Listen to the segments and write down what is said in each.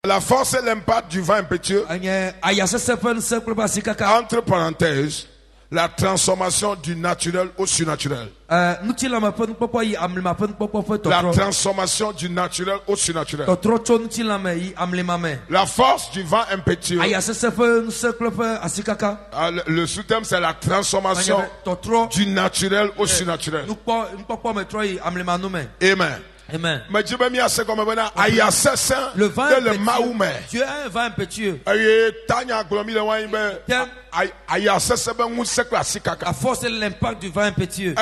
La force et l'impact du vent impétueux, entre parenthèses, la transformation du naturel au surnaturel. La transformation du naturel au surnaturel. La force du vent impétueux. Le sous-thème, c'est la transformation du naturel au surnaturel. Amen. Amen. Le vent impétueux. Dieu a un vent impétueux. À force de l'impact du vent impétueux.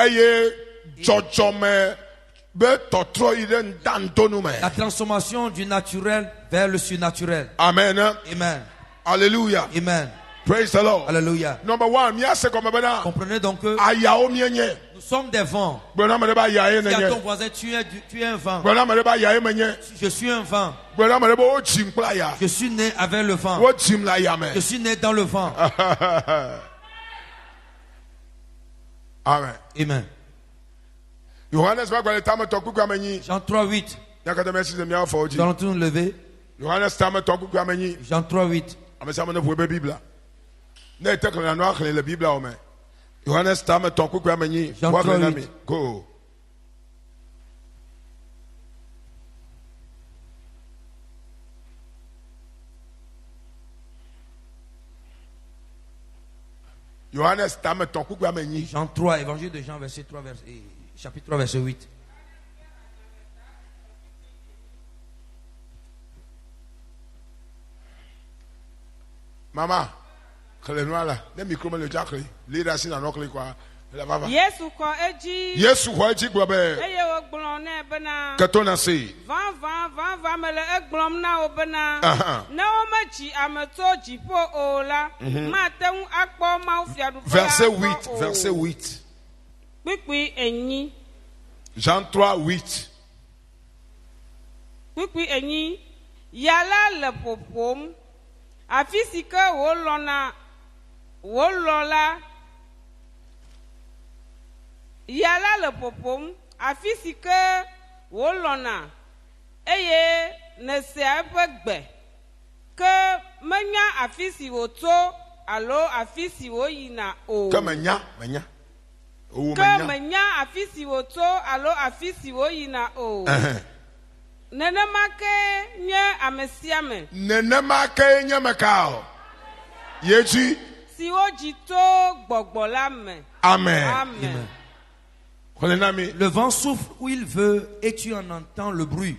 La transformation du naturel vers le surnaturel. Amen. Amen. Alléluia. Amen. Praise the Lord. Alléluia. Number one, comprenez donc que nous sommes des vents. Dis à ton voisin, tu es un vent. Je suis un vent. Je suis né avec le vent. Je suis né dans le vent. Amen. Amen. Jean 3:8. Nous allons tous nous lever. Jean 3:8. Johannes Tame ton coucou amenyi. Go. Johannes Tame ton coucou amenyi. Jean 3, évangile de Jean verset 3 chapitre 3 verset 8. Maman, Yesu ko eji. Yesu ko eji gbobe. Eye wo gblon na bena. Katona say. Van me le egblom na obena. Na o maji ameto jipo ola. Ma tenu akpo ma ofiadu. Verset 8, verset 8. Kpikpi enyi. Jean 3:8. Kpikpi enyi. Yala le popom. Afisika wo lola. Yala le popom. Afisika wo lona. Eye ne se apegbe. Que menya afisi wo to alo afisi wo yina o. Que menya. Que menya afisi wo to alo afisi wo yina o. Nenemake nye amesiame. Nenemake nye mekao. Yeji. Si wo jito gbogbo la me. Amen. Amen. Le vent souffle où il veut et tu en entends le bruit.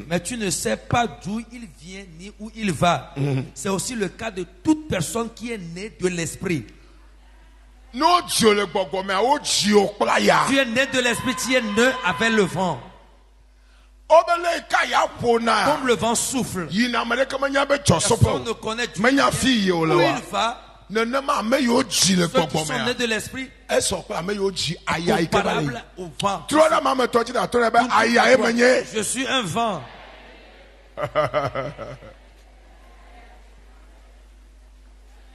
Mais tu ne sais pas d'où il vient ni où il va. C'est aussi le cas de toute personne qui est née de l'esprit. Tu es né de l'esprit, tu es né avec le vent. Comme le vent souffle, personne ne connaît d'où il va. Ceux qui sont nés de l'esprit, comparable au vent. Je suis un vent.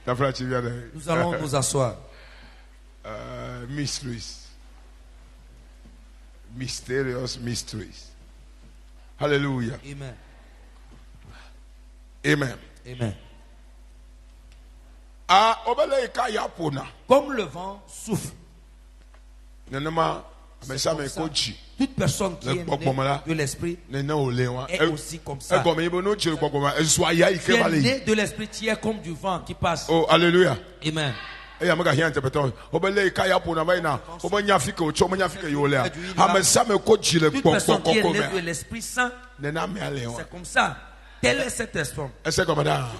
Nous allons nous asseoir. Mysteries. Mysterious mysteries. Hallelujah. Amen. Amen. Amen. Ah, comme le vent souffle. Toute personne qui est née de l'esprit est aussi comme ça. Tu es né de l'esprit, tu es comme du vent qui passe. Oh, alléluia. Amen. Toute personne qui est née de l'Esprit Saint, c'est comme ça. Tel est cet esprit. Tu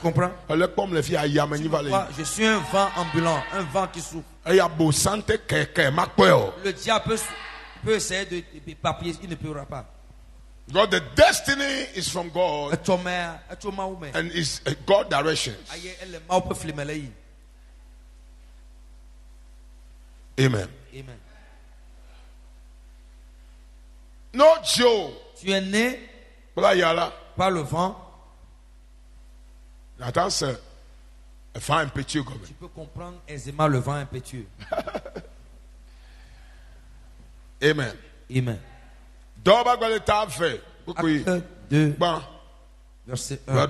comprends? Je suis un vent ambulant, un vent qui souffle. Le diable peut essayer de papier, il ne pourra pas. God, the destiny is from God and is God directions. Amen. Amen. No Joe. Tu es né par le vent. Attends, c'est un vent impétueux. Tu peux comprendre aisément le vent impétueux. Amen. Amen. Acte 2, verset 1.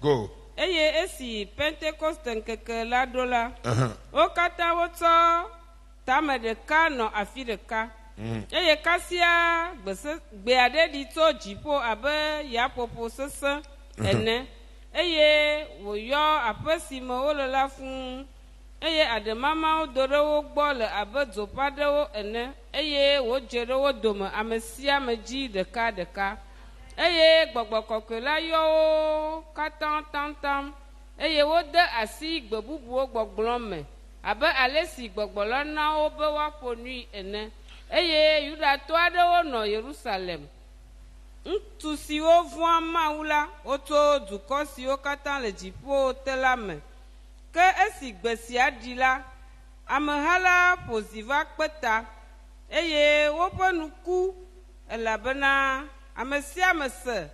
Go. Eye esi Pentecost nkeke la do la. O kata woto tame deka no afi deka. Eye kasia gbe ade di to jipo abe ya popo sese ene. Eye wo yo apesimo wo la fun. Eye ademama o doro gbo le abe zopade wo ene. Eye wo jere wo dome amesia meji deka deka. Eye gbogbo kokwe la yo katan tantam. Eye wo de asi gbebubuwo gbogblo me abe alesi gbogbo lo na wo be wa ponui ene. Eye Yuda to adewo no Jerusalem. Ntu siwo vua maula oto duko siwo katan le jipo telame. Ke esi gbesi adila amehala poziva kpeta. Eye wo pe nuku elabena amesia mese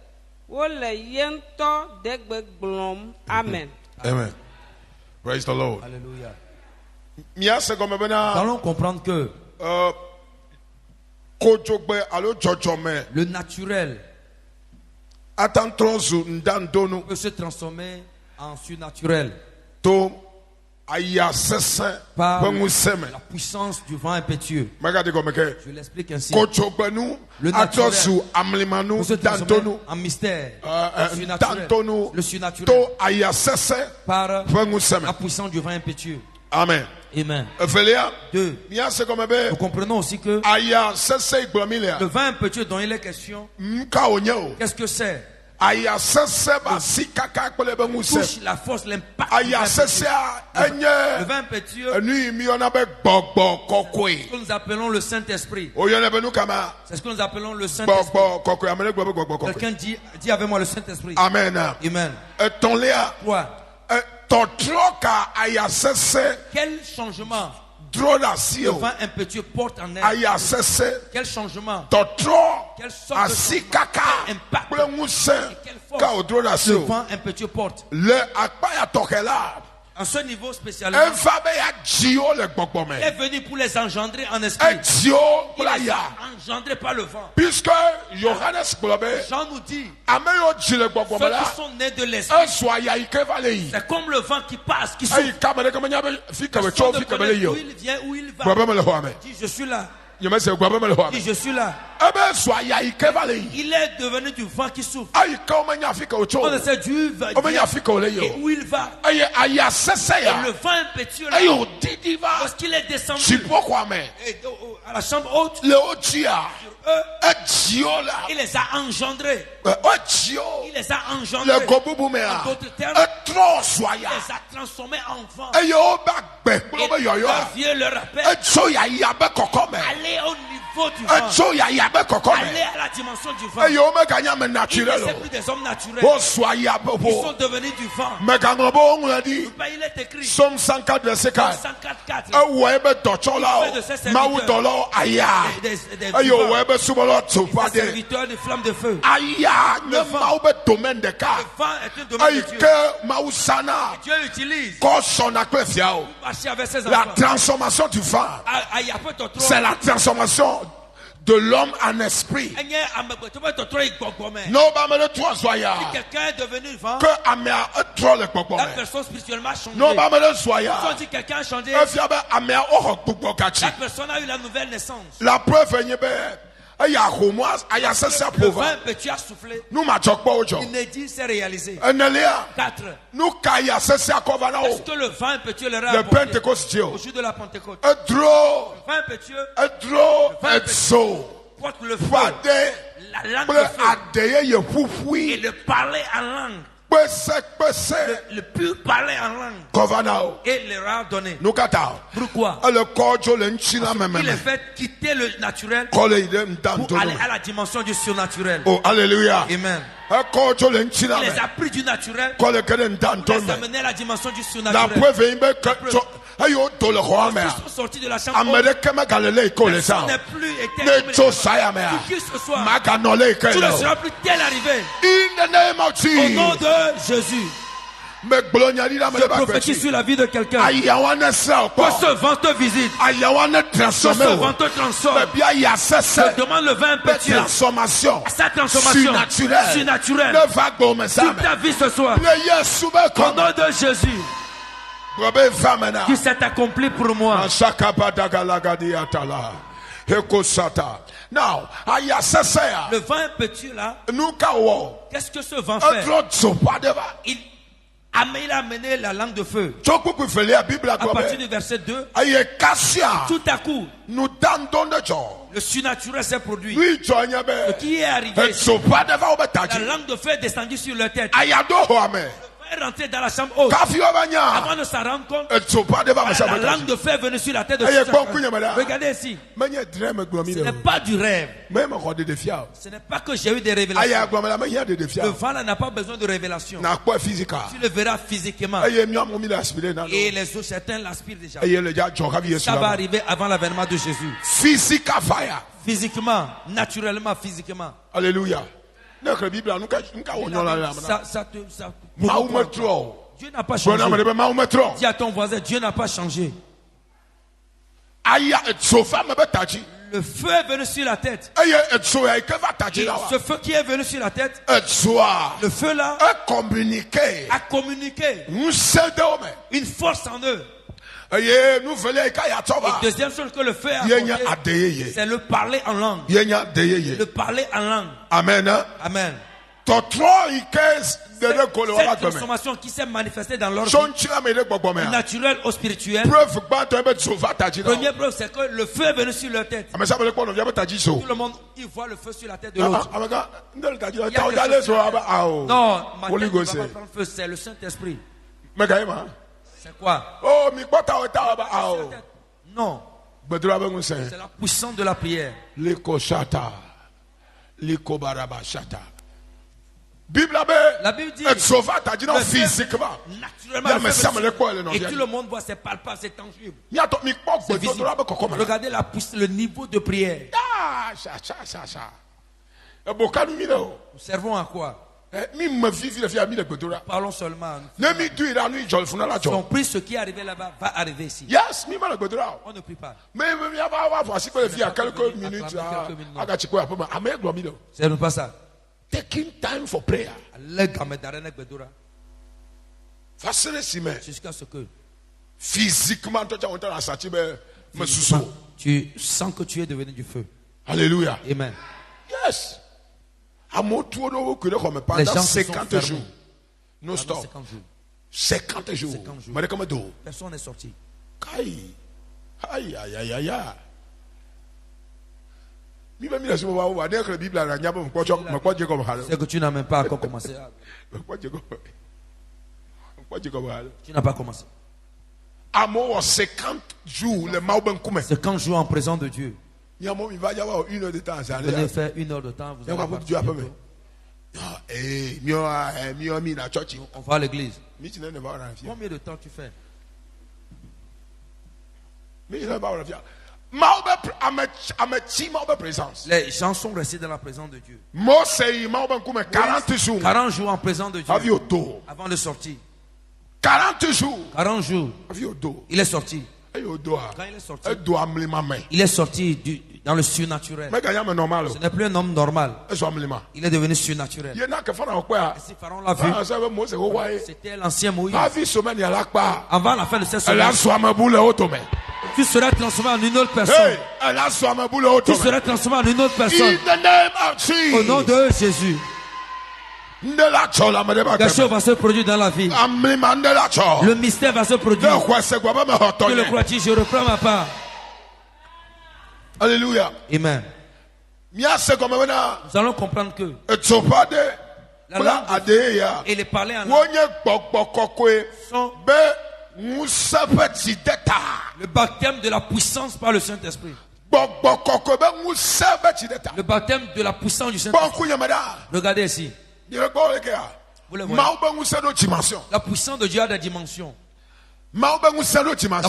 wo le yento degbe glom. Amen. Amen. Praise the Lord. Alléluia. Nous allons comprendre que le naturel peut se transformer en surnaturel par la puissance du vent impétueux. Je l'explique ainsi. Le naturel peut se transformer en mystère. Le surnaturel par la puissance du vent impétueux. Amen. Amen. 2. Nous comprenons aussi que le vent impétueux dont il est question, qu'est-ce que c'est? Touche la force, l'impact. Le vent impétueux, ce que nous appelons le Saint-Esprit. C'est ce que nous appelons le Saint-Esprit. Quelqu'un dit avec moi le Saint-Esprit. Amen. Amen. Quoi? Quel changement le vent impétueux porte en elle? Quel changement? Quelle sorte d'impact? Quelle force le vent impétueux porte? En ce niveau spécialement, il est venu pour les engendrer en esprit. Il les a engendrés par le vent. Puisque Jean nous dit, ceux qui sont nés de l'esprit, c'est comme le vent qui passe, qui souffle. Où il vient, où il va. Il dit, je suis là. Il dit, je suis là. Il est devenu du vent qui souffle. On ne sait d'où il va et où il va. Et le vent impétueux là, lorsqu'il est descendu à la chambre haute, il les a engendrés. Il les a engendrés. En d'autres termes, il les a transformés en vent. Et leur vieux leur rappelle, allez au niveau du vent. Allez à la dimension du vent. Ils ne sont plus des hommes naturels. Ils sont devenus du vent. Il est écrit, Psaume 104, verset 4. Des serviteurs de flammes de feu. Le vent est un domaine de Dieu. Dieu utilise la transformation du vent. C'est la transformation de l'homme en esprit. Non, si quelqu'un est devenu vent, la personne spirituellement a changé. Non, Si quelqu'un a changé, la personne a eu la nouvelle naissance. La preuve est le vin petit a soufflé. Une édit s'est réalisé. 4. Est-ce que le vin petit leur a apporté au jour de la Pentecôte? Le vin petit porte le feu, la langue de feu et le parler en langue. Le pur parler en langue et leur a donné. Pourquoi? Il est fait quitter le naturel pour aller à la dimension du surnaturel. Oh, alléluia. Amen. Il les a pris du naturel pour les amener à la dimension du surnaturel. Ils sont sortis de la chambre haute. Personne n'est plus éternel. Qui que ce soit, tu ne seras plus tel arrivé. Au nom de Jésus. Je prophétise sur la vie de quelqu'un. Que ce vent te visite. Que ce vent te transforme. Je demande le vin impétueux. Sa transformation surnaturelle. Toute ta vie ce soir. Au nom de Jésus. Qui s'est accompli pour moi. Now, le vent impétueux là, qu'est-ce que ce vent fait? Il a amené la langue de feu. À partir du verset 2, tout à coup, le surnaturel s'est produit. Ce qui est arrivé, la langue de feu est descendue sur leur tête. Est rentré dans la chambre haute. Avant de s'en rendre compte, la langue de feu est venue sur la tête de chacun. Regardez ici. Ce n'est pas du rêve. Ce n'est pas que j'ai eu des révélations. Le vent n'a pas besoin de révélation. Tu le verras physiquement. Et les autres, certains l'aspirent déjà. Ça va arriver avant l'avènement de Jésus. Physiquement, naturellement, physiquement. Alléluia. Ça Dieu n'a pas changé. Dis à ton voisin, Dieu n'a pas changé. Le feu est venu sur la tête. Et ce feu qui est venu sur la tête, le feu là a communiqué une force en eux. Et deuxième chose que le feu a apporté, c'est le parler en langue. Le parler en langue. Amen. Amen. Cette transformation qui s'est manifestée dans l'ordre naturel au spirituel. Première preuve, c'est que le feu est venu sur leur tête. Tout le monde, il voit le feu sur la tête de l'autre. Non, feu, c'est le Saint-Esprit. C'est quoi? Non. C'est la puissance de la prière. La Bible dit physiquement. Naturellement, et tout le monde voit, c'est palpable, c'est tangible. C'est visible. Regardez le niveau de prière. Nous servons à quoi? Parlons seulement. Son prix, ce qui est arrivé là-bas va arriver ici. On ne prie pas. C'est pas ça. Taking time for prayer. Jusqu'à ce que physiquement tu sens que tu es devenu du feu. Alléluia. Amen. Yes. Pendant 50 jours. No stop. 50 jours. Personne n'est sorti. Aïe. C'est que tu n'as même pas encore commencé. Tu n'as pas commencé. 50 jours 50 jours en présence de Dieu. Venez faire 1 heure de temps. Vous allez on va à l'église. Combien de temps tu fais? Les gens sont restés dans la présence de Dieu. 40 jours en présence de Dieu. Avant de sortir. 40 jours. Il est sorti. Quand il est sorti, il est sorti Dans le surnaturel. Ce n'est plus un homme normal. Il est devenu surnaturel. Et si Pharaon l'a vu, c'était l'ancien Moïse. Avant la fin de cette semaine, tu seras transformé en une autre personne. Tu seras transformé en une autre personne. Au nom de Jésus. Quelque chose va se produire dans la vie. Le mystère va se produire. Que le crois-tu, je reprends ma part. Alléluia. Amen. Nous allons comprendre que la langue et les parler en langue sont le baptême de la puissance par le Saint-Esprit. Le baptême de la puissance du Saint-Esprit. Regardez ici. Vous le voyez. La puissance de Dieu a des dimensions. La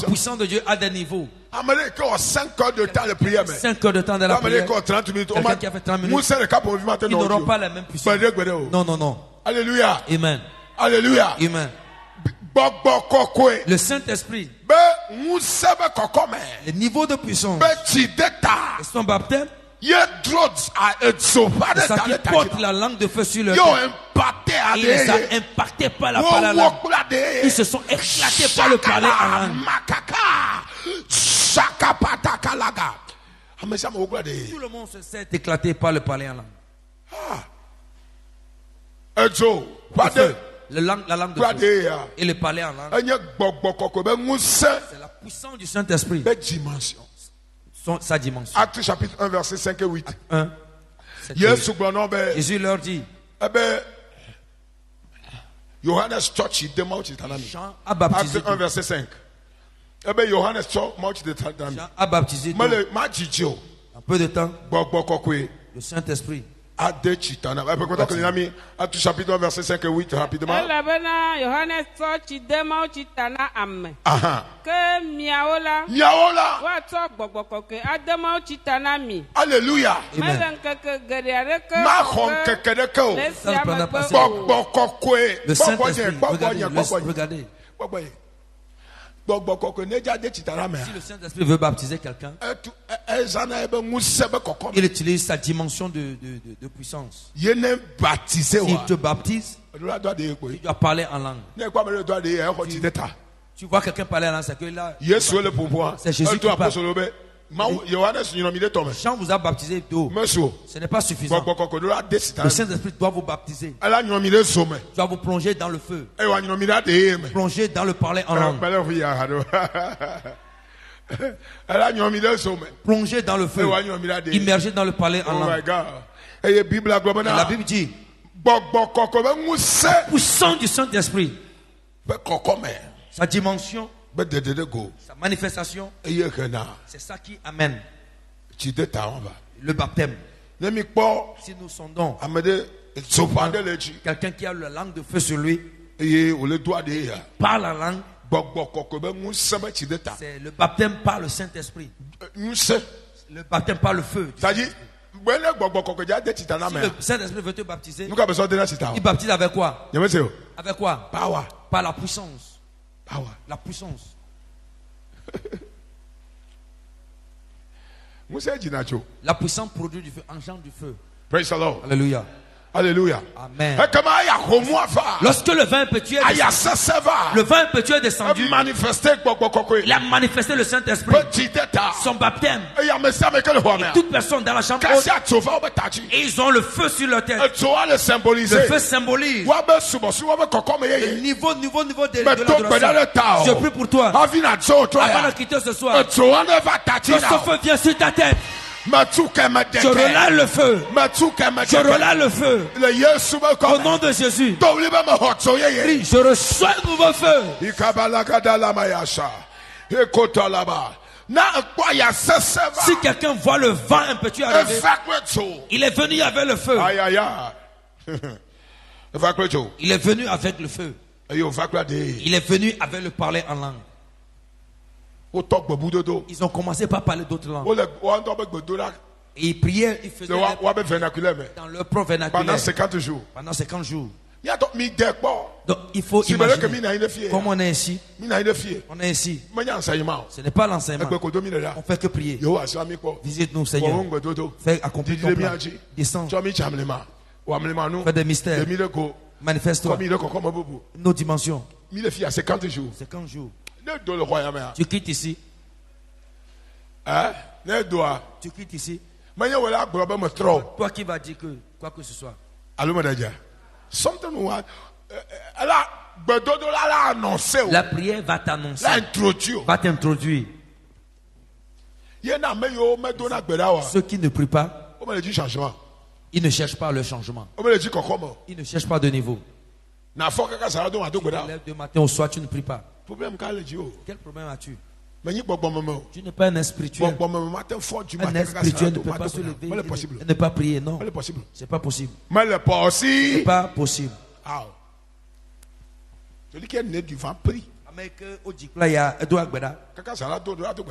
puissance de Dieu a des niveaux. 5 heures de temps de prière. 5 heures de temps de la prière. Quelqu'un qui a fait 30 minutes. Ils n'auront pas la même puissance. Non, non, non. Alléluia. Amen. Alléluia. Amen. Le Saint-Esprit. Le niveau de puissance. Et son baptême. C'est ça qui porte la langue de feu sur le cœur. Il les a impactés par la parole. Ils se sont éclatés par le parler en langue. Tout le monde se s'est éclaté par le parler en langue. La langue de feu et le parler en langue. C'est la puissance du Saint-Esprit. Sa dimension. Acte chapitre 1 verset 5 et 8. 1. Jésus leur dit. Jean a baptisé. Acte 1 verset 5. Jean a baptisé. En peu de temps. Le Saint-Esprit. Acte chapitre 1 verset 5 et 8 rapidement. Alléluia. Le Saint-Esprit. Regardez. Si le Saint-Esprit veut baptiser quelqu'un, il utilise sa dimension de puissance. S'il te baptise, tu dois parler en langue. Tu vois quelqu'un parler en langue, c'est que là, c'est Jésus qui parle. Jean vous a baptisé d'eau. Ce n'est pas suffisant. Le Saint-Esprit doit vous baptiser. Tu dois vous plonger dans le feu. Plonger dans le parler en langue. Plonger dans le feu. Immerger dans le parler en langue. Et la Bible dit, la puissance du Saint-Esprit, sa dimension, sa manifestation, c'est ça qui amène le baptême. Si nous sondons quelqu'un qui a la langue de feu sur lui, parle la langue, c'est le baptême par le Saint-Esprit. Le baptême par le feu. Si le Saint-Esprit veut te baptiser, il baptise avec quoi? Avec quoi? Par la puissance. La puissance. La puissance produit du feu, engendre du feu. Praise the Lord. Alléluia. Alléluia. Amen. Lorsque le vin impétueux est descendu, il a manifesté le Saint-Esprit, son baptême. Et toute personne dans la chambre haute, et ils ont le feu sur leur tête. Le feu symbolise le niveau de l'adoration. Je prie pour toi. Avant de quitter ce soir, que ce feu vient sur ta tête. Je relâche le feu. Je relâche le feu. Au nom de Jésus. Je reçois un nouveau feu. Si quelqu'un voit le vent impétueux arriver, il est venu avec le feu. Il est venu avec le feu. Il est venu avec le parler en langue. Ils ont commencé par parler d'autres langues. Et ils priaient, ils faisaient dans leur propre vernaculaire. Pendant 50 jours. Pendant 50 jours. Donc il faut imaginer comme on est ici. On est ici. Ce n'est pas l'enseignement. On fait que prier. Visite-nous, Seigneur. Fais accomplir ton plan. Descends. Fais des mystères. Manifeste-toi. Nos dimensions. 50 jours. Tu quittes ici. Tu quittes ici. Toi qui vas dire que quoi que ce soit. La prière va t'annoncer. Va t'introduire. Ceux qui ne prient pas, ils ne cherchent pas le changement. Ils ne cherchent pas de niveau. Tu te lèves de matin au soir, tu ne pries pas. Quel problème as-tu? Tu n'es pas un spirituel. Un spirituel ne peut pas se lever et ne pas prier. Non, c'est pas possible. C'est pas possible. Celui qui est né du vent prie.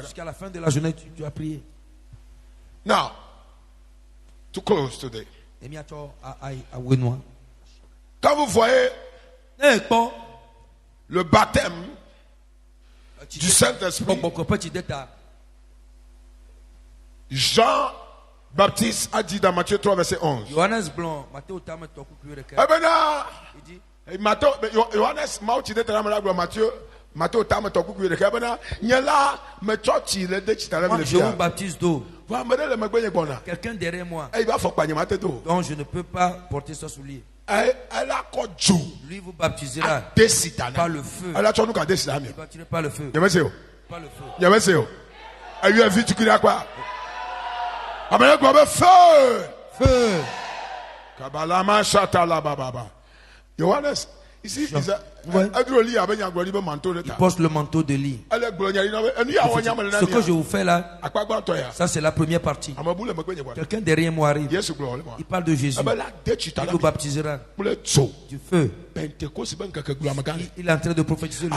Jusqu'à la fin de la journée, tu dois prier. Now, to close today. Quand vous voyez le baptême du Saint-Esprit, Jean-Baptiste a dit dans Matthieu 3, verset 11. Je vous baptise d'eau. Quelqu'un derrière moi, donc je ne peux pas porter ce soulier. Lui vous baptisera par le feu. Pas le feu. Pas le feu. Feu. Johannes, ici, il porte le manteau de lit. Ce que je vous fais là, ça c'est la première partie. Quelqu'un derrière moi arrive. Il parle de Jésus. Il vous baptisera du feu. Il est en train de prophétiser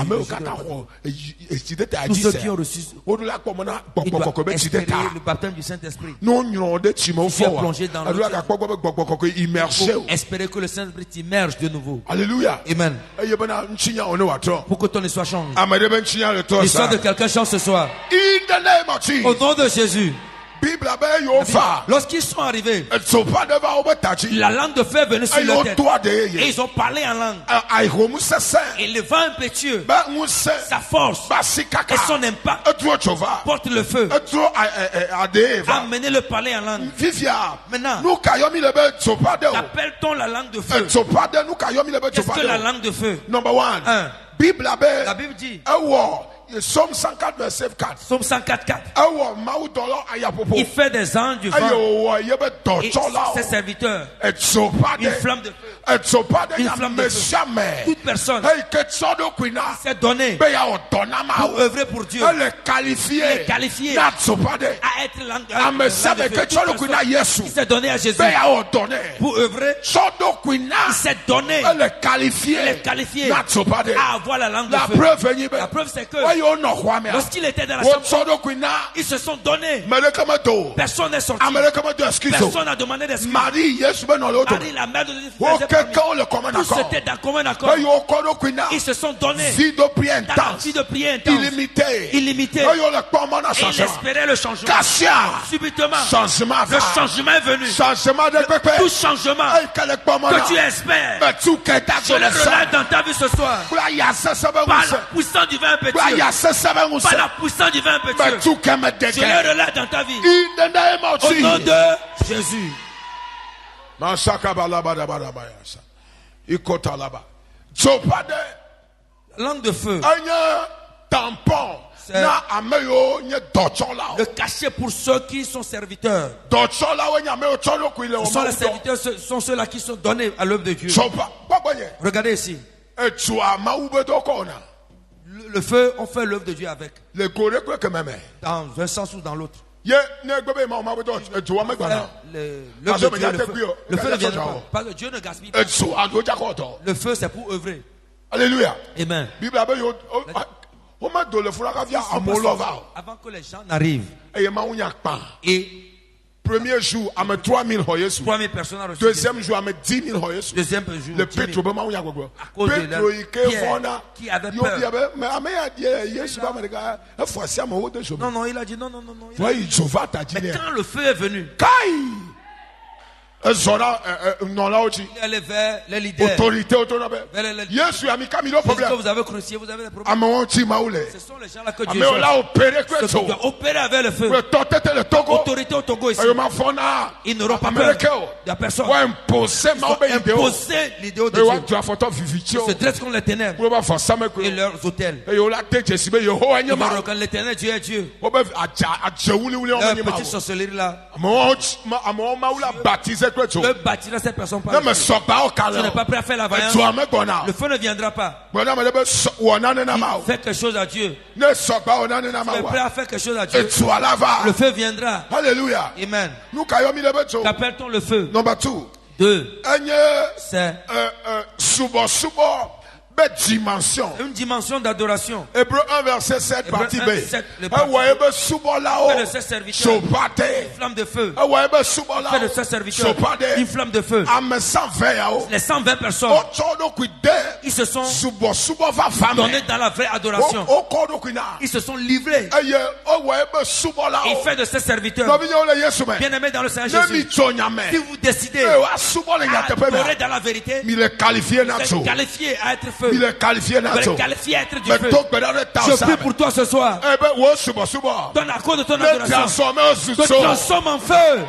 tous ceux qui ont reçu le baptême du Saint-Esprit. Je suis plongé dans l'eau. Espérer que le Saint-Esprit t'immerge de nouveau. Alléluia. Amen. Pour que ton histoire change. L'histoire de quelqu'un change ce soir. Au nom de Jésus. Lorsqu'ils sont arrivés, la langue de feu est venue sur leur tête. Et ils ont parlé en langue. Et le vent impétueux, sa force et son impact porte le feu. Amenez le parler en langue. Maintenant, appelle-t-on la langue de feu? Qu'est-ce que la langue de feu? Number one. La Bible dit. Psaume 104, verset 4. Psaume 104, 4. Il fait des anges du vent. Et ses serviteurs. Une flamme de feu. Une flamme de feu. Toute personne qui s'est donnée pour œuvrer pour Dieu. Il est qualifié à être langue de feu. Il s'est donné à Jésus pour œuvrer. Il s'est donné. Il est qualifié à avoir la langue de feu. La preuve c'est que lorsqu'il était dans la chambre, ils se sont donnés. Personne n'est sorti. Personne n'a demandé d'excuses. Marie, la mère de Jésus, tous étaient d'un commun accord. Ils se sont donnés vie de prière intense, illimitée. Et ils espéraient le changement. Subitement, le changement est venu. Tout changement que tu espères, je le relève dans ta vie ce soir. Par la puissance du vin impétueux. Par la puissance du vin impétueux. Je le relève dans ta vie. Au nom de Jésus. Langue de feu. Le cachet pour ceux qui sont serviteurs. Les serviteurs sont ceux-là qui sont donnés à l'œuvre de Dieu. Regardez ici. Le feu, on fait l'œuvre de Dieu avec. Dans un sens ou dans l'autre. Le feu ne vient pas. Parce que Dieu ne gaspille pas. Le feu, c'est pour œuvrer. Alléluia. Amen. Avant que les gens n'arrivent. Et Premier jour, à me 3000 Jésus. 3000 personnes ont reçu. Deuxième jour, à me 10 000 Jésus. Deuxième jour. Le Pétro, qui avait peur. Non, il a dit non. Mais quand le feu est venu, il est vers les leaders. Autorité. Yes, vous avez crucifié, vous avez des problèmes. Ce sont les gens là que Dieu a opéré avec le feu. Autorité au Togo ici. Ils n'auront pas peur de la personne. Ils ont imposé l'idée de Dieu. Se dressent contre les ténèbres et leurs hôtels. Ils vont reconnaître l'éternel Dieu est Dieu. Leur petite sorcellerie là. De bâtir cette personne par le feu. Tu n'es pas prêt à faire la vaillance. Le feu ne viendra pas. Fais quelque chose à Dieu. Tu es prêt à faire quelque chose à Dieu. Le feu viendra. Alléluia. Amen. Qu'appelle-t-on le feu? Number 2. C'est dimension. Une dimension d'adoration. Hébreu 1 verset 7 partie B. Fais de ses serviteurs une flamme de feu. Fais de ses serviteurs une flamme de feu. Les 120 personnes, ils se sont donnés dans la vraie adoration. Ils se sont livrés. Il fait de ses serviteurs bien-aimés dans le Seigneur Jésus. Si vous décidez à adorer dans la vérité, vous êtes qualifié à être feu. Il est qualifié à être du feu. Je prie pour toi ce soir. Donne à cause de ton adoration. Te transforme en feu.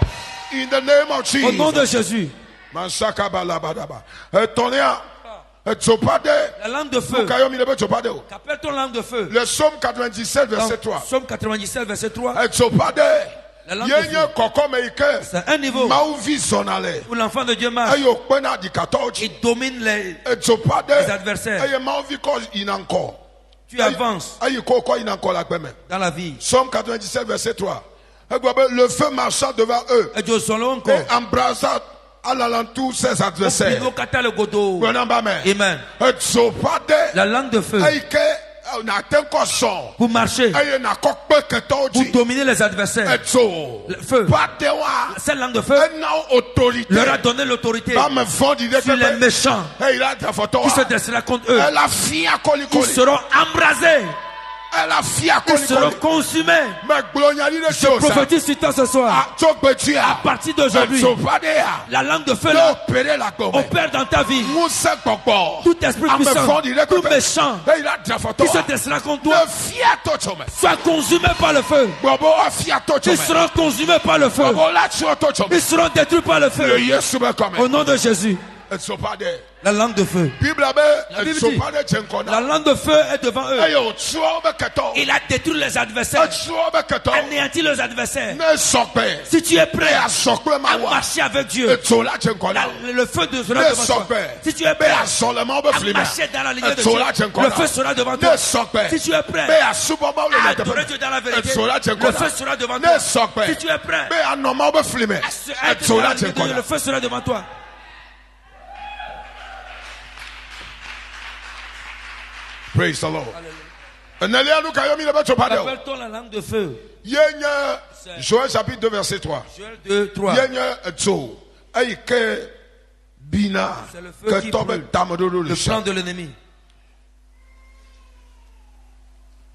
In the name of Jesus. Au nom de Jésus. La langue de feu. Qu'appelle-t-on langue de feu? Le psaume 97 verset 3. Psaume 97 verset 3. La langue de feu. C'est un niveau où l'enfant de Dieu marche. Il domine les adversaires. Tu avances dans la vie. Psaume 97 verset 3. Le feu marcha devant eux et embrasa à l'alentour ses adversaires. Amen. La langue de feu. Pour marcher, pour dominer les adversaires. Le feu. Cette langue de feu leur a donné l'autorité sur les méchants qui se dressera contre eux. Ils seront embrasés. Ils seront consumés. Je prophétise sur toi ce soir. À partir d'aujourd'hui, la langue de feu là opère dans ta vie. Tout esprit puissant, tout méchant qui se dressera contre toi, soit consumé par le feu. Ils seront consumés par le feu. Ils seront détruits par le feu. Au nom de Jésus. La langue de feu. La Bible dit, la langue de feu est devant eux. Il a détruit les adversaires. Anéanti les adversaires. Si tu es prêt à marcher avec Dieu, le feu sera devant toi. Si tu es prêt à marcher dans la ligne de Dieu, le feu sera devant toi. Si tu es prêt à adorer Dieu dans la vérité, le feu sera devant toi. Si tu es prêt à être dans la ligne de Dieu, le feu sera devant toi. Praise the Lord. Appelle-t-on la langue de feu? Joël chapitre 2 verset 3. Joël 2, 3. C'est le feu qui brûle, le plan de l'ennemi.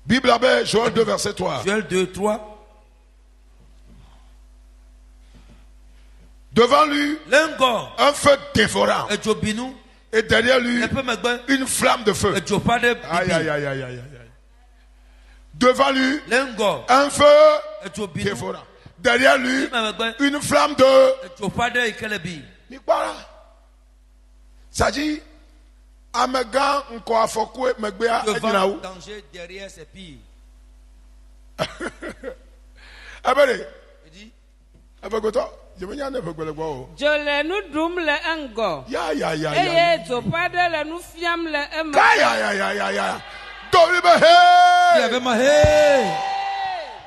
Bible Joël 2 verset 3. Joël 2, 3. Devant lui, un feu dévorant. Et derrière lui, une flamme de feu. Aïe, aïe, aïe, aïe, aïe. Devant lui, un feu dévorant. Derrière lui, une flamme de... Ça dit, Amegan encore à Fokoué, Megbea, devant danger, derrière c'est pire. Je le nous doum le engo. Et tu pas de le nous fiam le ema.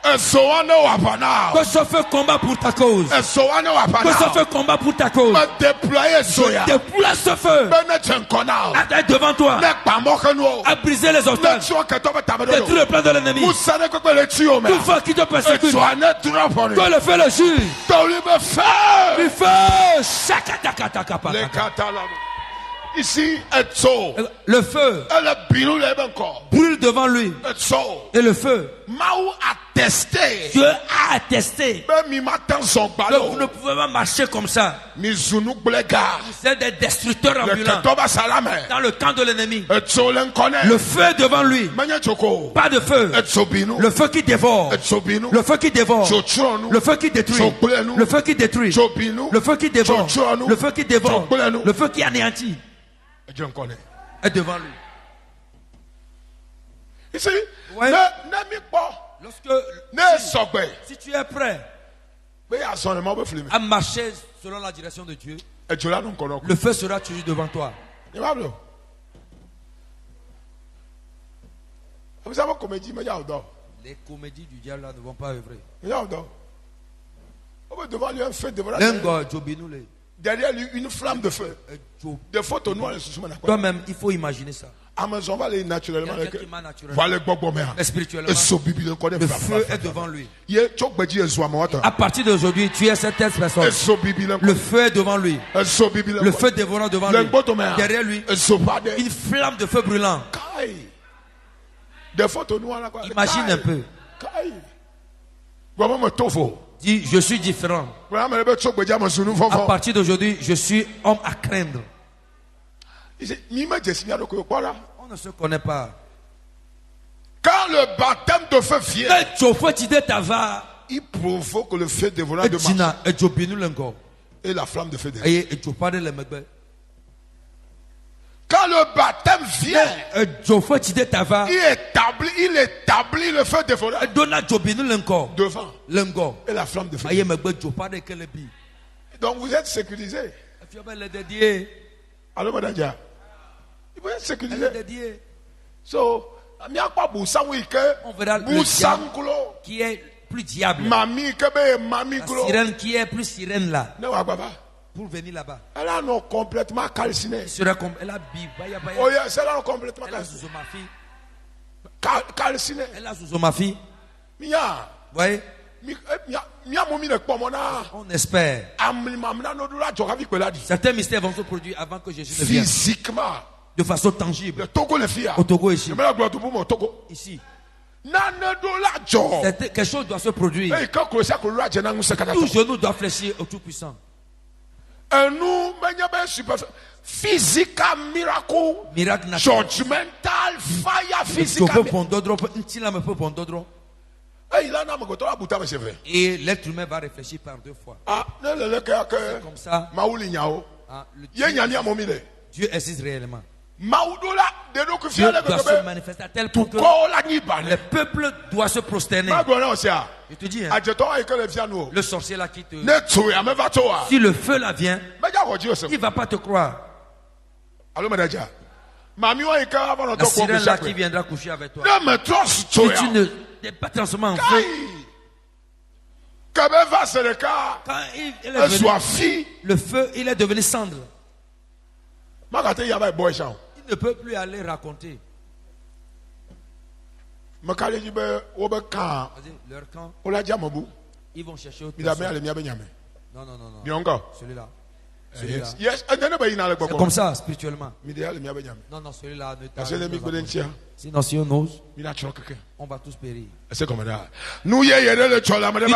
Que ce feu combat pour ta cause. Que ce feu combat pour ta cause. Je déploie ce feu devant toi. À briser les obstacles. Détruire le plan de l'ennemi. Tout feu qui te persécute. Que le feu le juge. Du feu. Ici, le feu brûle devant lui. Et le feu, Dieu a attesté que vous ne pouvez pas marcher comme ça. Vous êtes des destructeurs ambulants dans le camp de l'ennemi. Le feu est devant lui. Pas de feu. Le feu qui dévore. Le feu qui dévore. Le feu qui détruit. Le feu qui détruit. Le feu qui dévore. Le feu qui dévore. Le feu qui anéantit est devant lui. Ici, si tu es prêt à marcher selon la direction de Dieu, le feu sera toujours devant toi. Les comédies du diable là ne vont pas œuvrer. Derrière lui, une flamme de feu. Des photos noires. Toi-même, il faut imaginer ça. Spirituellement, le feu est devant lui. À partir d'aujourd'hui, tu es cette personne. Le feu est devant lui. Le feu dévorant devant lui. Derrière lui, une flamme de feu brûlant. Imagine un peu. Dis, je suis différent. À partir d'aujourd'hui, je suis homme à craindre. On ne se connaît pas. Quand le baptême de feu vient, il provoque le feu dévorant de marche. Et la flamme de feu dévore. Quand le baptême vient, il établit le feu dévorant devant. Et la flamme de feu. Donc vous êtes sécurisé. Allô, madame Dia? Vous êtes sécurisé. So, on verra le diable qui est plus diable. La sirène qui est plus sirène là. Pour venir là-bas. Elle a non complètement calciné. Elle a oh yes, elle a complètement calciné. Elle a sous ma fille. Mia. Voyez? On espère. Certains mystères vont se produire avant que Jésus ne vienne. Physiquement. De façon tangible. Au Togo ici. Ici. Quelque chose doit se produire. Tout genou doit fléchir au Tout-Puissant. Physical miracle, judgmental fire, physical. Et l'être humain va réfléchir par deux fois. C'est comme ça. Dieu existe réellement. Dieu doit se manifester à tel point que le peuple doit se prosterner. Je te dis, le sorcier là qui te... Si le feu là vient, il ne va pas te croire. La sirène là qui viendra coucher avec toi. Si tu n'es pas transformé en feu, quand il est venu, le feu, il est devenu cendre. Il ne peut plus aller raconter. Leur camp, ils vont chercher autre personne. Non. Celui-là. C'est comme ça spirituellement. Non, celui-là ne t'arrive. Sinon, si on ose, on va tous périr. Une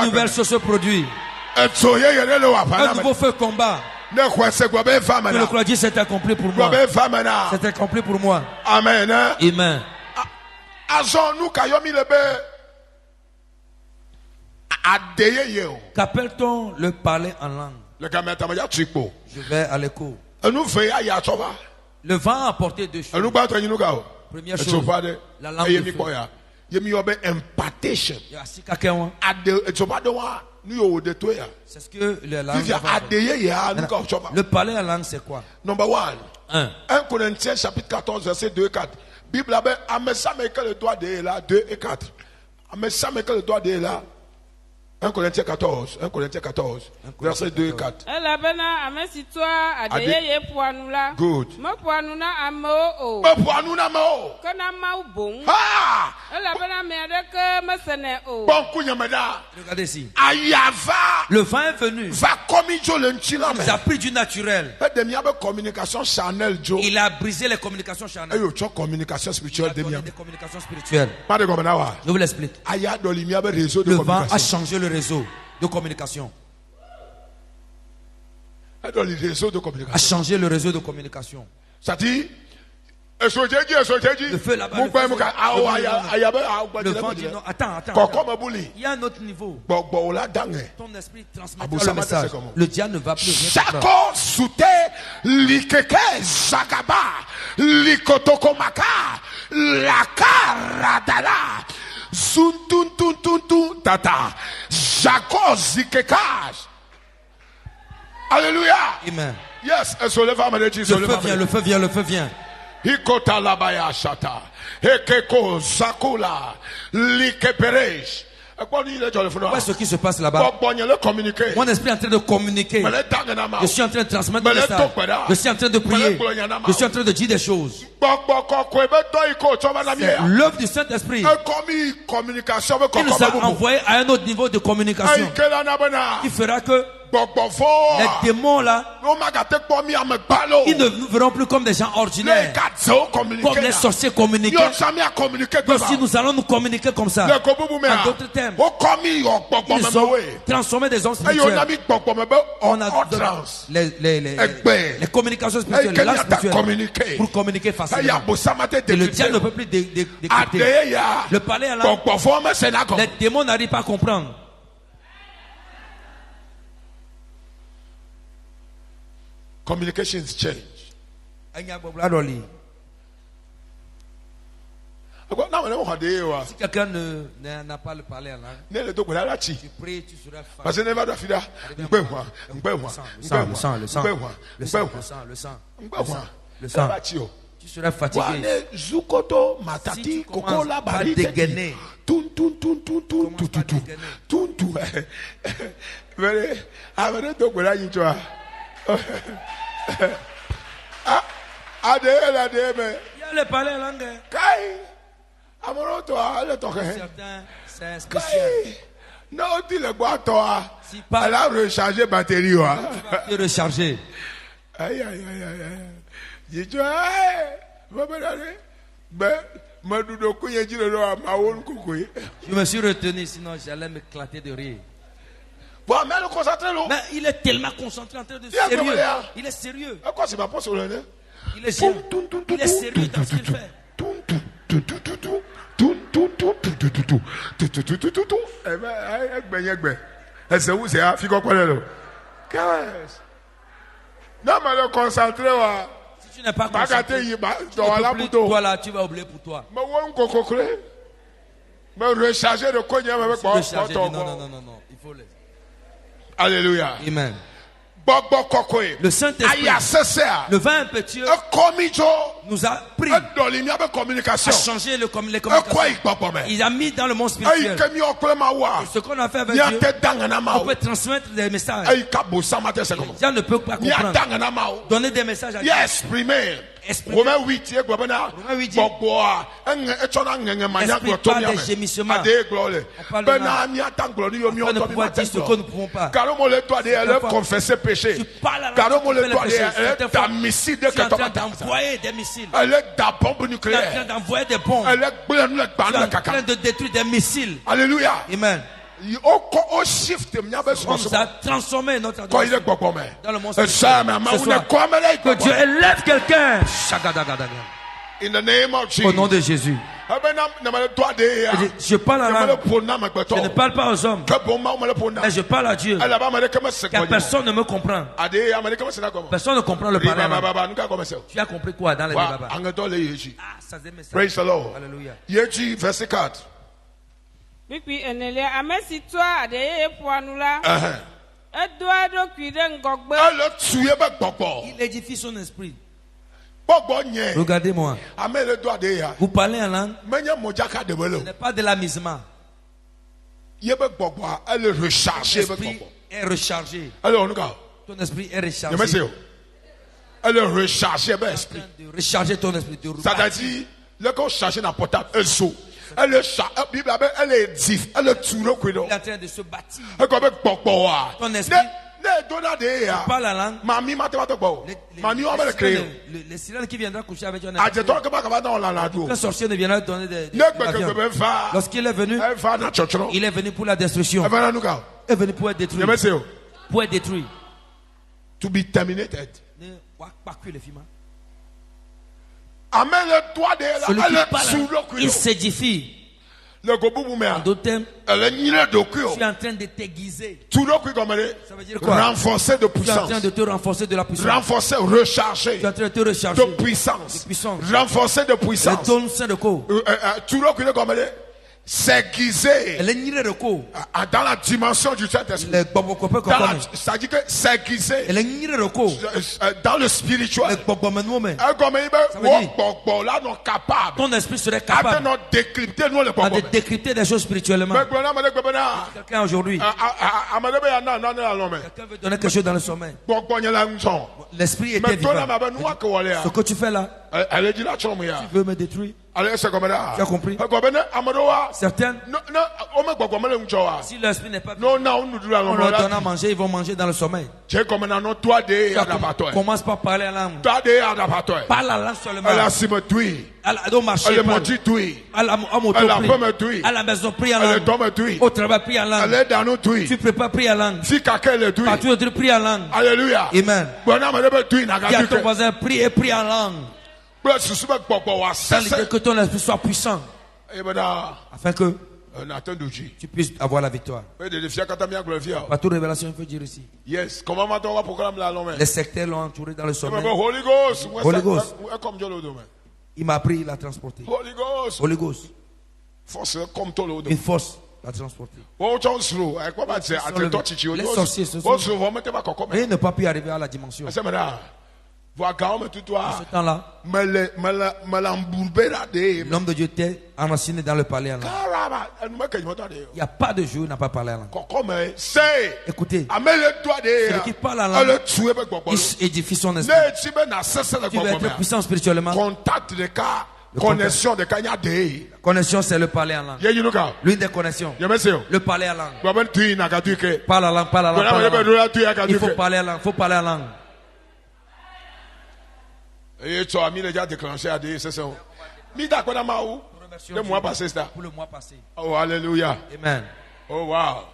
nouvelle chose se produit. Un nouveau feu combat. Que le croix Dieu s'est accompli pour moi. C'est accompli pour moi. Amen. Amen. Qu'appelle-t-on le parler en langue? Je vais à l'écho. Le vent a apporté deux choses. Première chose, la langue de feu. Impartation. C'est ce que la langue le parler en langue, c'est quoi? Number one. 1 Corinthiens chapitre 14 verset 2 et 4. Bible le doigt de là 2 et 4. Mais ça me que le doigt de là. 1 Corinthiens 14, verset 2 et 4. Good. Regardez ici. Le vent est venu. Il nous a pris du naturel. Il a brisé les communications charnelles. Des communications spirituelles. Je vous l'explique. Le vent a changé le réseau de communication. A changé le réseau de communication. Ça dit, le feu là-bas. Le vent dit non, attends. Il y a un autre niveau. Ton esprit transmettra le message. Le diable ne va plus rien faire. Alléluia. Amen. Yes, le feu vient. Hikota labaya shata. Hekeko zakula likeperesh. Quoi ce qui se passe là-bas? Mon esprit est en train de communiquer. Je suis en train de transmettre des messages. Je suis en train de prier. Je suis en train de dire des choses. L'œuvre du Saint-Esprit qui nous a envoyé à un autre niveau de communication qui fera que les démons là, ils ne nous verront plus comme des gens ordinaires, comme les sorciers communiquants. Donc si nous allons nous communiquer comme ça, en d'autres termes, ils nous ont transformé des hommes spirituels. On a les communications spirituelles, les langues spirituelles, pour communiquer facilement. Et le diable ne peut plus décrypter. Le palais à l'âme, les démons n'arrivent pas à comprendre. Communications change. Si quelqu'un n'a pas le parler à langue, tu pries, tu seras fatigué. Le sang. Tu seras fatigué. Si tu commences à dégainer, il y a le parler à langue. Certains, c'est spécial. Non, tu le bois, toi. Elle a rechargé batterie. Tu vas recharger. Aïe. Je me suis retenu, sinon j'allais m'éclater de rire. Bon, mais mais il est tellement concentré en train de sérieux. Il est sérieux. Il est sérieux. Il est sérieux dans ce qu'il fait. Si tu n'es pas concentré, toi là, tu vas oublier pour toi. Mais recharger de cognac avec moi. Non, il faut le. Alléluia. Amen. Le Saint-Esprit, le vent impétueux, nous a pris, a changé les communications. Il a mis dans le monde spirituel. Et ce qu'on a fait avec Dieu, on peut transmettre des messages. Dieu ne peut pas comprendre. Donner des messages à Dieu. Romains 8 dit Esprit parle des gémissements. On parle de pouvoir dire ce que nous ne pouvons pas. Elle a confessé péché. Tu parles à la tu es en train d'envoyer des missiles. Elle est dans bombe nucléaire. Tu es en train d'envoyer des bombes. Elle est en train de détruire des missiles. Alléluia. Amen. On nous a transformé notre adoration dans le monde spirituel. Que Dieu élève quelqu'un. In the name of Jesus. Au nom de Jésus. Je parle à l'âme. Je ne parle pas aux hommes. Mais je parle à Dieu. Car personne ne me comprend. Personne ne comprend le parler. Tu as compris quoi dans les débats? Praise the Lord. Alléluia. Verset 4. Il édifie son esprit. Regardez-moi. Vous parlez en langue. Ce n'est pas de l'amusement. Elle est rechargée. Ton esprit est rechargé. Ton esprit est rechargé. Elle est rechargée. De recharger ton esprit. C'est-à-dire, le chargé n'a portable, elle saut. Elle est diff, elle est tout le Il est en train de se bâtir. Ton esprit. Parle la langue. Les sirènes qui viendront coucher avec un le sorcier ne viendra donner des lorsqu'il est venu pour la destruction. Il est venu pour être détruit. Pour être détruit. To be terminated. Celui qui parle, il s'édifie. En d'autres termes, tu es en train de t'aiguiser. Ça veut dire quoi? Renforcer de puissance. Tu es en train de te renforcer de la puissance. Renforcer, recharger. Tu es en train de te recharger de puissance. Renforcer de puissance. S'aiguiser dans la dimension du Saint-Esprit. C'est-à-dire que s'aiguiser dans le spirituel. Ton esprit serait capable de décrypter des choses spirituellement. Quelqu'un aujourd'hui, quelqu'un veut donner quelque chose dans le sommeil. L'esprit était vivant. Ce que tu fais là, tu veux me détruire. Tu as compris? Certaines, si l'esprit n'est pas vivant, on leur donne à manger, ils vont manger dans le sommeil. Commence par parler la langue. Parle la langue seulement. À la maison, prie en langue. Au travail, prie en langue. Tu prépares, prie en langue. Partout où tu pries en langue. Alléluia. Amen. Dis à ton voisin, prie et prie en langue. Que ton esprit soit puissant. Afin que tu puisses avoir la victoire. Pas toute révélation, il faut dire ici. Yes. Les sectaires l'ont entouré dans le sommeil. Holy Ghost. Il m'a pris, il l'a transporté. Holy Ghost. Une force l'a transporté. Les sorciers se sont... Rien ne peut plus arriver à la dimension. En ce temps-là, l'homme de Dieu était enraciné dans le palais à langue. Il n'y a pas de jour où il n'a pas parlé à langue. Écoutez, celui qui parle à langue, il édifie son esprit. Tu veux être puissant spirituellement. Connexion, c'est le parler en langue. L'une des connexions. Le parler en langue. Parle à langue, parle à langue. Il faut parler à langue, faut parler à langue. Et tu as mis déjà déclenché à des sessions. Le mois passé, ça. Pour le mois passé. Oh, alléluia. Amen. Oh, wow.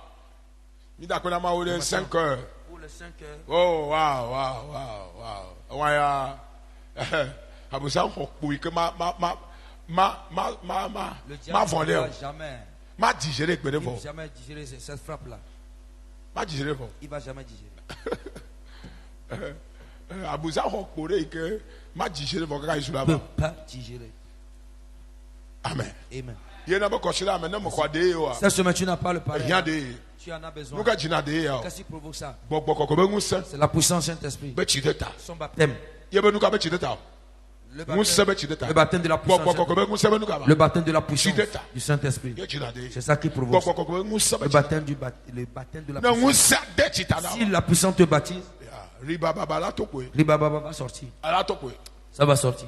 Mis d'accord à Mao de 5 heures. Pour les 5 heures. Oh, wow. Aboussa, oui, que ma vendeur. Ma digéré, que il va jamais digérer cette frappe-là. Ma digéré, il va jamais digérer. Aboussa, que ma digéré, ne peut pas digérer. Amen. Amen. Cette semaine, tu n'as pas le parler. Tu en as besoin. Qu'est-ce qui provoque ça? C'est la puissance Saint-Esprit. Son baptême. Le baptême de la puissance. Le baptême de la puissance du Saint-Esprit. C'est ça qui provoque ça. Le baptême de la puissance. Si la puissance te baptise, Ribababa va sortir. Ça va sortir.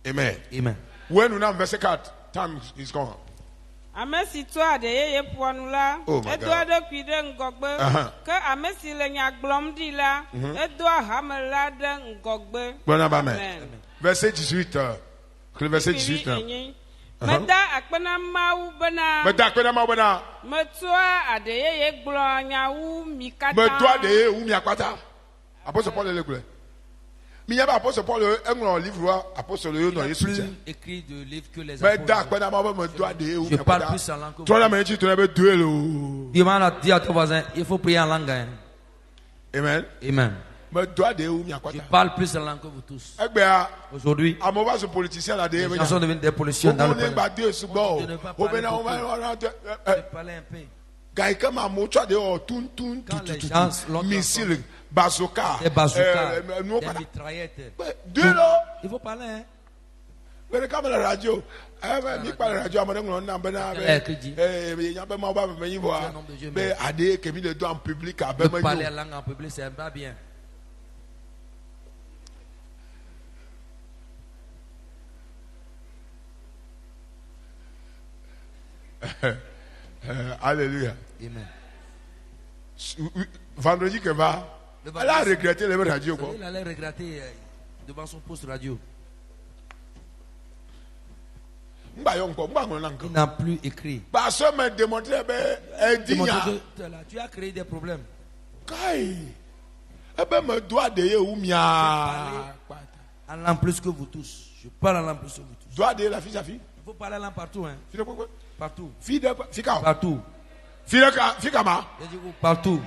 Amen. Amen. When we now verse 4, time is gone. Amesitwa de yeye puanu la edoa de kwide ngogbe ke amesi le nya glom di la edoa hamela de ngogbe. Amen. Verset 18. Verset 18. Meda akpena mau bena. Metua ade yeye glo nya wu mikata. Metua ade yeye wu miakata. Apostle Paul le glo. Mais apôtre Paul un livre apôtre le nom Jésus écrit de livres que les apôtres. Je parle plus en langue. Toi la tu dis à ton voisin, il faut prier en langue. Amen. Amen. Je parle plus en langue que vous tous. Aujourd'hui, les gens sont devenus des politiciens dans le pays. Quand les gens missile, bazooka, des mitraillettes. Il faut parler. When come la radio, mi parle radio amana ngona bana y'a ma ba me yivo be ade ke mi le do en public a be ma parler la langue en public c'est pas bien. Alléluia. Amen. Vendredi que va, elle a regretté les radios. Elle allait regretter devant son poste radio. Il n'a plus écrit. Tu as créé des problèmes. En langue plus que vous tous. Je parle en langue plus que vous tous. Il faut parler en langue partout. Hein. Partout. Partout. Partout.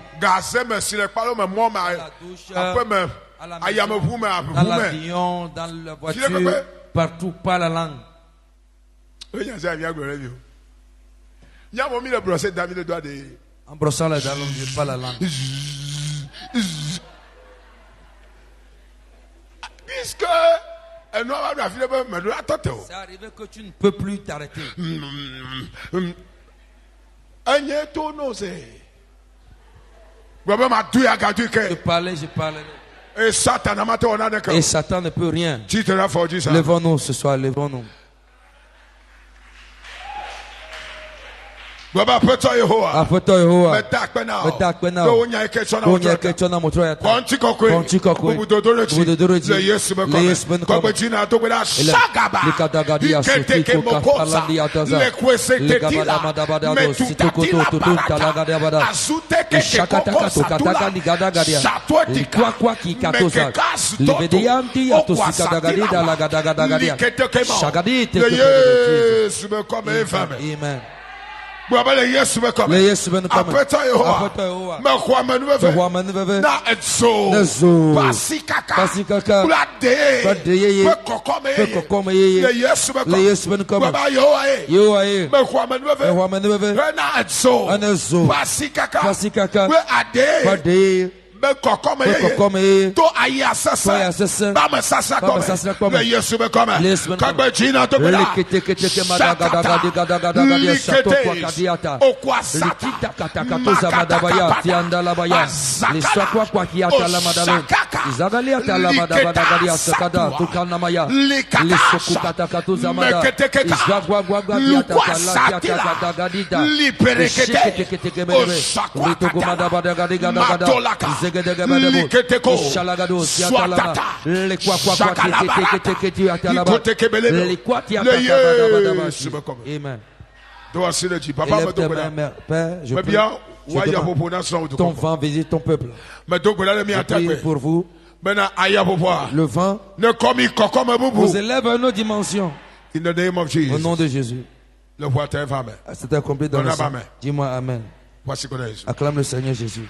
Dans l'avion, dans la voiture, partout, pas la langue. En brossant les dents, je pas la langue. Puisque c'est arrivé que tu ne peux plus t'arrêter. Je parlais. Et Satan ne peut rien. Levons-nous ce soir, levons-nous. Apeta Yehowa. Metakpena. Onyekechona motroya. Konchikokwe. Budodoroji. Leyesben kobe. Likadagadi asutiko kapalandi ataza. Ligabada madabada situkoto tutunta lagadabada. Ishakatakato kataka ligadagadia. Likwakwa kikatosa. Libedianti atosikadagadi da lagadagadadia. Shagadi tekutode. Amen. Apeta Yehowa. Na etso. Pasikaka. Ulade. Pekokome. Le Yesu benukome. Yehowa. Na etso. Pasikaka. Ade. Bekokome to ayasasa bama sasa kome le Yesu bekome kagbe jina to bela likete okwasata katakatoza madabaya tiandala baya lisakwa kwa kiata la madalo izagalia tala madabadalia sakada tukana maya lisoku katakatoza mada izagwa kiata la kiata dagadida liperekete litogo madabadagadida Liketeko, Swatata, Amen. Ton vent visite ton peuple. Je prie pour vous. Le vent vous élève à nos dimensions. Au nom de Jésus. C'est accompli dans le sang. Dis-moi Amen. Acclame le Seigneur Jésus.